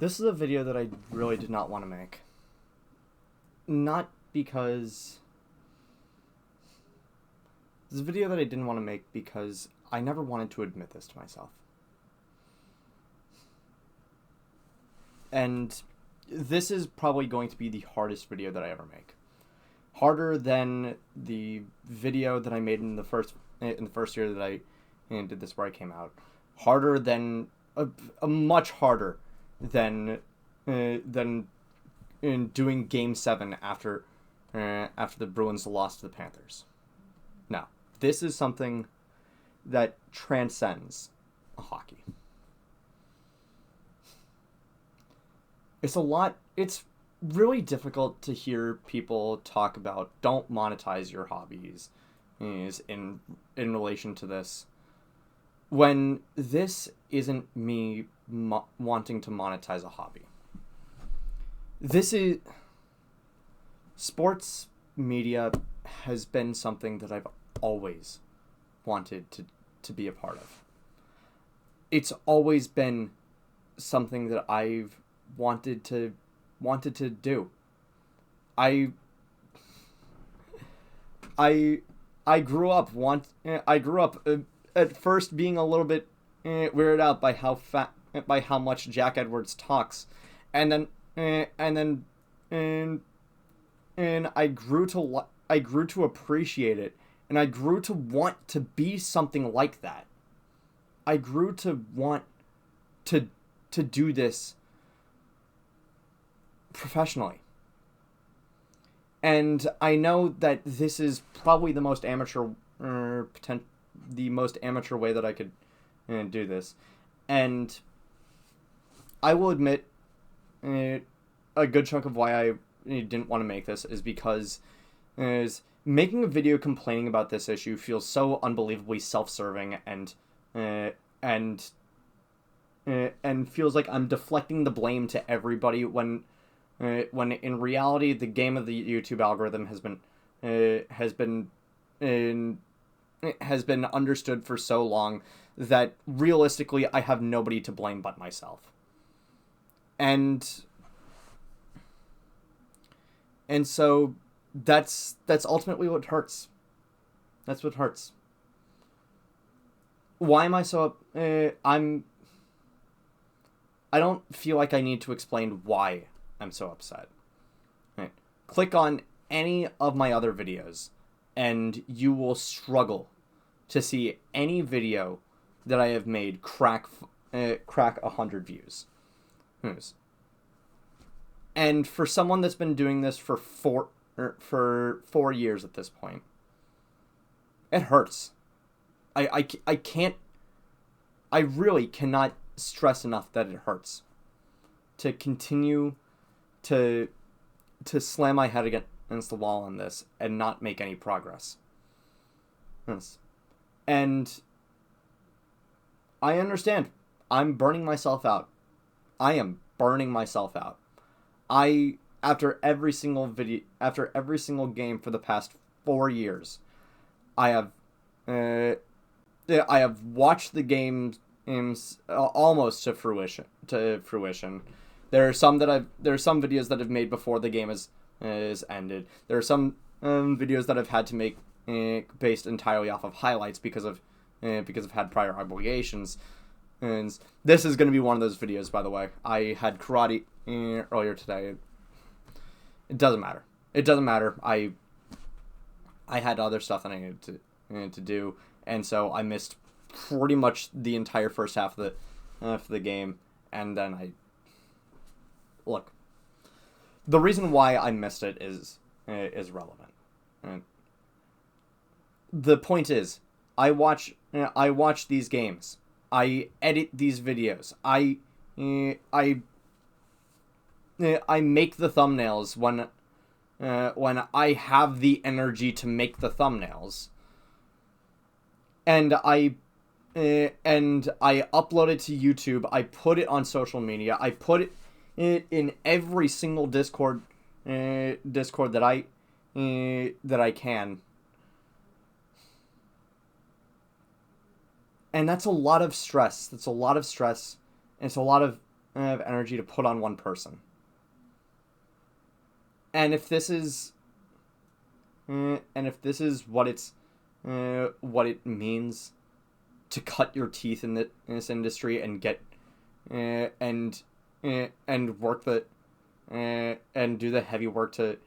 This is a video that I really did not want to make. Not because... This is a video that I didn't want to make because I never wanted to admit this to myself. And this is probably going to be the hardest video that I ever make. Harder than the video that I made in the first year that I did this, where I came out. Harder than a much harder than in doing Game 7 after the Bruins lost to the Panthers. No, this is something that transcends hockey. It's really difficult to hear people talk about don't monetize your hobbies in relation to this, when this isn't me wanting to monetize a hobby. This is... Sports media has been something that I've always wanted to be a part of. It's always been something that I've wanted to do. I grew up at first being a little bit weirded out by how much Jack Edwards talks, and then I grew to appreciate it, and I grew to want to be something like that. I grew to want to do this professionally. And I know that this is probably the most amateur way that I could do this. And I will admit, a good chunk of why I didn't want to make this is because making a video complaining about this issue feels so unbelievably self-serving and feels like I'm deflecting the blame to everybody when in reality the game of the YouTube algorithm has been understood for so long that realistically I have nobody to blame but myself. And so that's ultimately what hurts. That's what hurts. Why am I so I don't feel like I need to explain why I'm so upset. Right. Click on any of my other videos and you will struggle to see any video that I have made crack 100 views. And for someone that's been doing this for 4 years at this point, it hurts. I really cannot stress enough that it hurts to continue to slam my head against the wall on this and not make any progress. Yes. And I understand. I'm burning myself out. I am burning myself out. After every single game for the past 4 years, I have watched the games almost to fruition. There are some videos that I've made before the game is ended. There are some videos that I've had to make based entirely off of highlights because I've had prior obligations. And this is going to be one of those videos, by the way. I had karate earlier today. It doesn't matter. It doesn't matter. I had other stuff that I needed to do, and so I missed pretty much the entire first half of the game, and then look. The reason why I missed it is relevant. The point is, I watch these games. I edit these videos. I make the thumbnails when I have the energy to make the thumbnails, and I upload it to YouTube. I put it on social media. I put it in every single Discord that I can. And that's a lot of stress. And it's a lot of of energy to put on one person. And if this is what what it means to cut your teeth in this industry and get and work the and do the heavy work to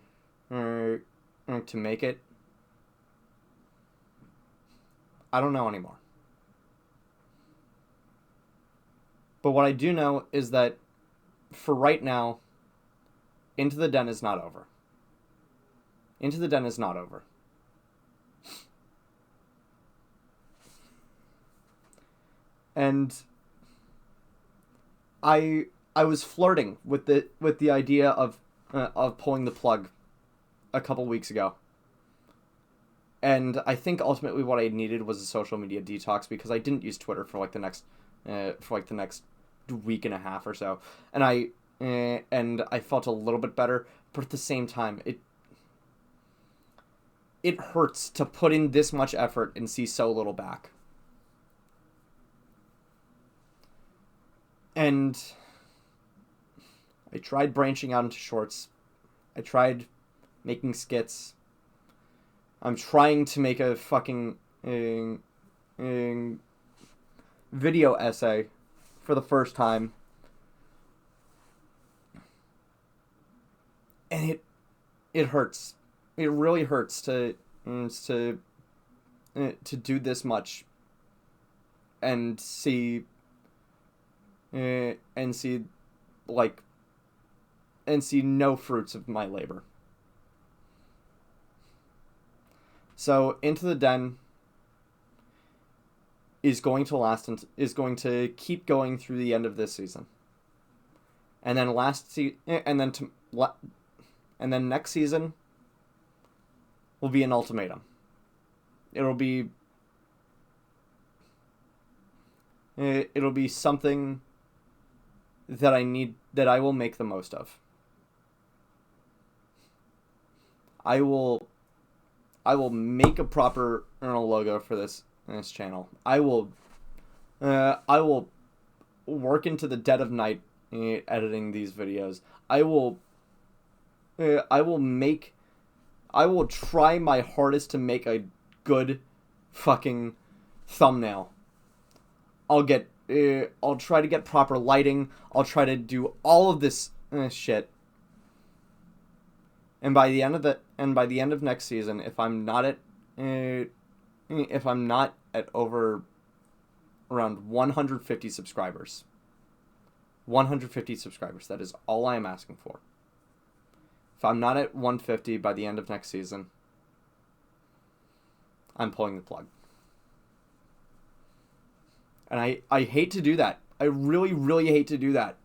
make it, I don't know anymore. But what I do know is that for right now, Into the Den is not over. Into the Den is not over. And I was flirting with the idea of pulling the plug a couple weeks ago. And I think ultimately what I needed was a social media detox, because I didn't use Twitter for the next week and a half or so, and I felt a little bit better. But at the same time, it hurts to put in this much effort and see so little back. And I tried branching out into shorts. I tried making skits. I'm trying to make a fucking video essay for the first time. And it hurts. It really hurts to do this much and see no fruits of my labor. So Into the Den is going to last and is going to keep going through the end of this season. And then next season will be an ultimatum. It'll be something that I will make the most of. I will make a proper logo for this channel. I will work into the dead of night editing these videos. I will try my hardest to make a good fucking thumbnail. I'll try to get proper lighting. I'll try to do all of this shit. And by the end of next season, if I'm not at over around 150 subscribers, that is all I am asking for. If I'm not at 150 by the end of next season, I'm pulling the plug. And I hate to do that. I really, really hate to do that.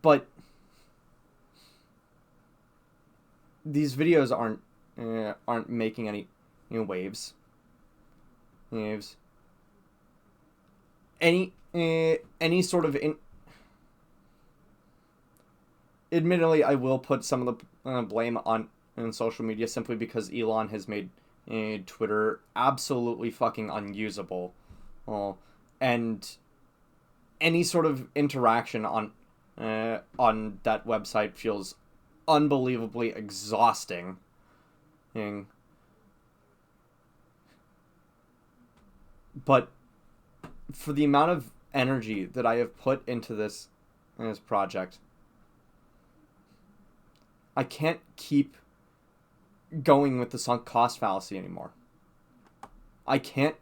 But these videos aren't making any waves. Any sort of admittedly, I will put some of the blame on social media, simply because Elon has made Twitter absolutely fucking unusable. And any sort of interaction on that website feels unbelievably exhausting. But for the amount of energy that I have put into this project, I can't keep going with the sunk cost fallacy anymore. I can't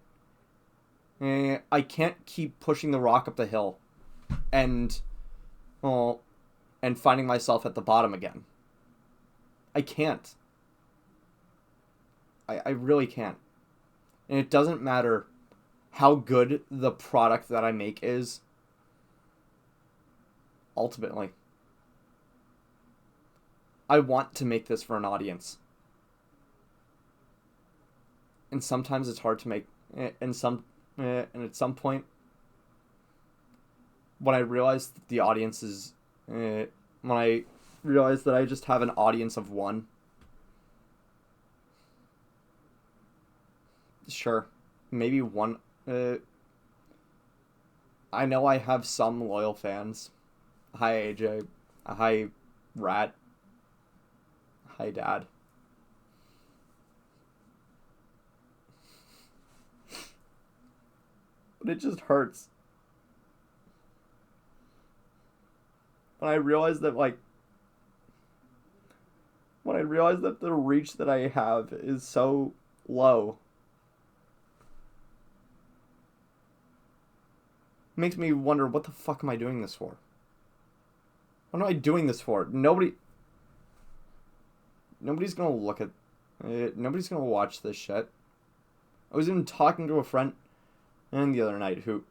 keep pushing the rock up the hill and finding myself at the bottom again. I can't. I really can't. And it doesn't matter how good the product that I make is. Ultimately, I want to make this for an audience. And sometimes it's hard to make, and at some point, when I realize that the audience is, when I realize that I just have an audience of one, sure, maybe one I know I have some loyal fans. Hi, AJ. Hi, Rat. Hi, Dad. But it just hurts. When I realize that, like, when I realize that the reach that I have is so low, it makes me wonder, what the fuck am I doing this for? What am I doing this for? Nobody's gonna look at it. Nobody's gonna watch this shit. I was even talking to a friend the other night who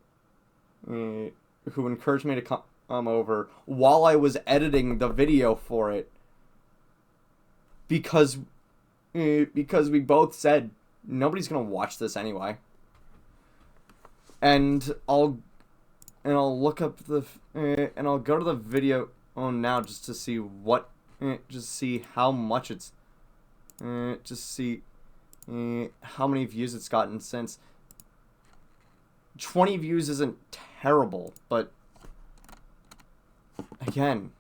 encouraged me to come over while I was editing the video for it, because we both said nobody's gonna watch this anyway. And I'll look up and I'll go to the video now just to see just see how much it's just see how many views it's gotten since. 20 views isn't terrible, but again,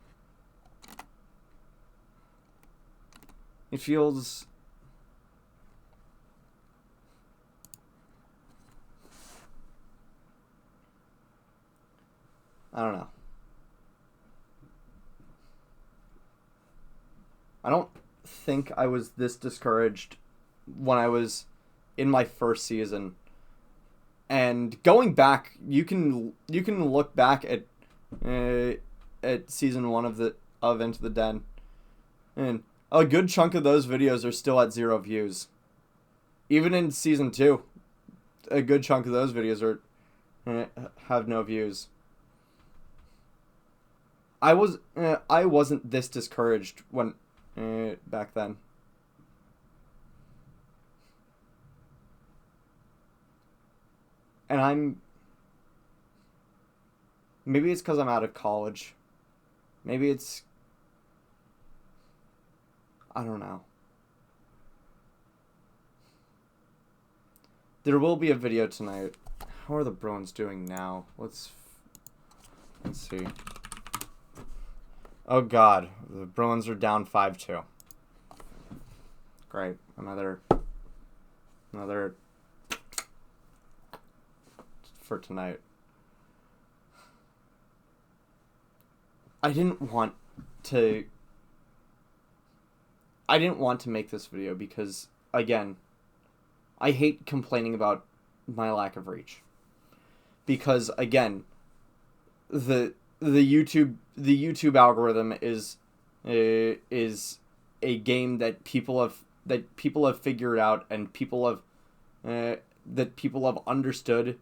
it feels, I don't know. I don't think I was this discouraged when I was in my first season. And going back, you can look back at season 1 of Into the Den, and a good chunk of those videos are still at 0 views. Even in season 2, a good chunk of those videos have no views. I wasn't this discouraged when back then. And maybe it's because I'm out of college. Maybe it's, I don't know. There will be a video tonight. How are the Bruins doing now? Let's see. Oh God, the Bruins are down 5-2. Great, another for tonight. I didn't want to make this video because, again, I hate complaining about my lack of reach. Because, again, the YouTube algorithm is a game that people have figured out, and people have understood,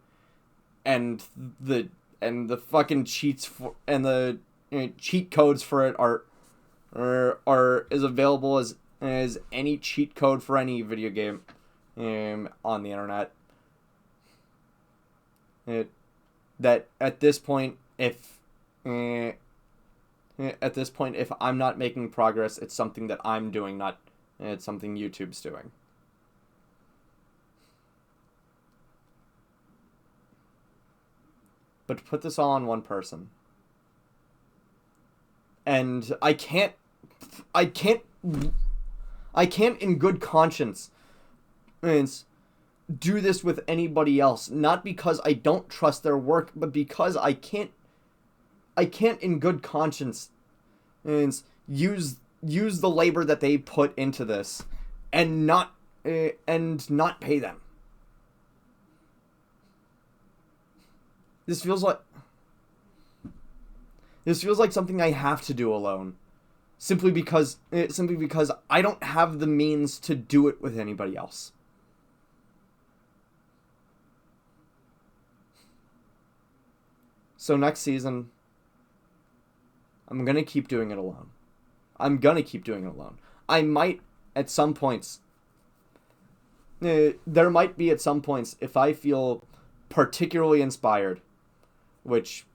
and the fucking cheats for, and the cheat codes for it are as available as any cheat code for any video game on the internet. That at this point, if I'm not making progress, it's something that I'm doing, not it's something YouTube's doing. But to put this all on one person, and I can't in good conscience do this with anybody else, not because I don't trust their work, but because I can't in good conscience use the labor that they put into this and not pay them. This feels like something I have to do alone, simply because I don't have the means to do it with anybody else. So next season, I'm gonna keep doing it alone. I might at some points. There might be at some points, if I feel particularly inspired, which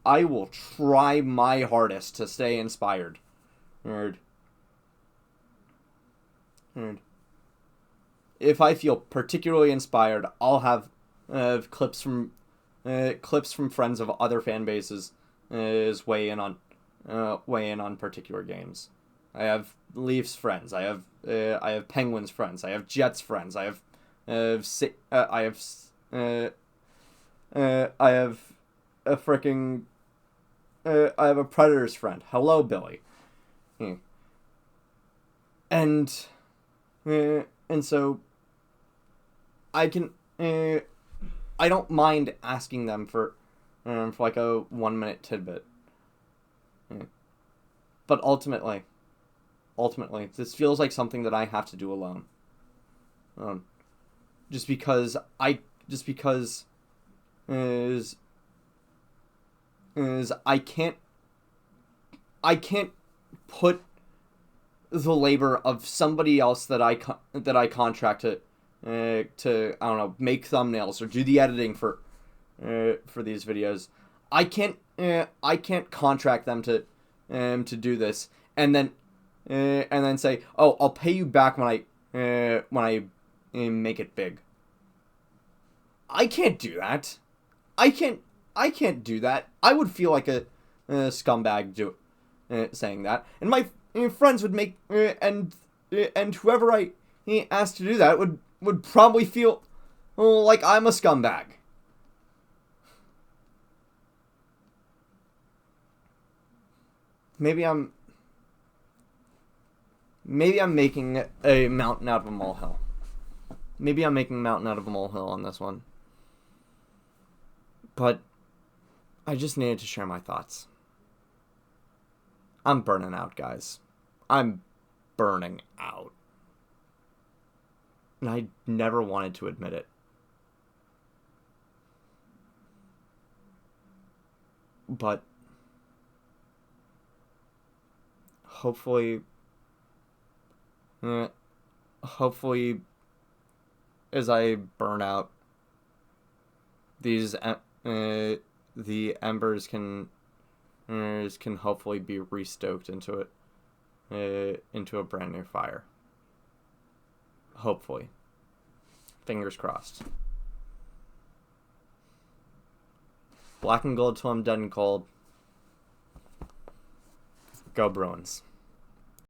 I will try my hardest to stay inspired. If I feel particularly inspired, I'll have clips from clips from friends of other fan bases is weigh in on particular games. I have Leafs friends. I have Penguins friends. I have Jets friends. I have a freaking I have a Predators friend. Hello, Billy. And so I can I don't mind asking them for like a 1 minute tidbit. But ultimately, this feels like something that I have to do alone. Just because is I can't put the labor of somebody else that I contract to I don't know, make thumbnails or do the editing for these videos. I can't contract them to do this and then say, oh, I'll pay you back when I make it big. I can't do that. I can't do that. I would feel like a scumbag saying that, and my friends would make and whoever I asked to do that would probably feel like I'm a scumbag. Maybe I'm making a mountain out of a molehill. Maybe I'm making a mountain out of a molehill on this one. But I just needed to share my thoughts. I'm burning out, guys. I'm burning out. And I never wanted to admit it. But hopefully as I burn out, the embers can hopefully be restoked into a brand new fire. Hopefully. Fingers crossed. Black and gold till I'm dead and cold. Go Bruins.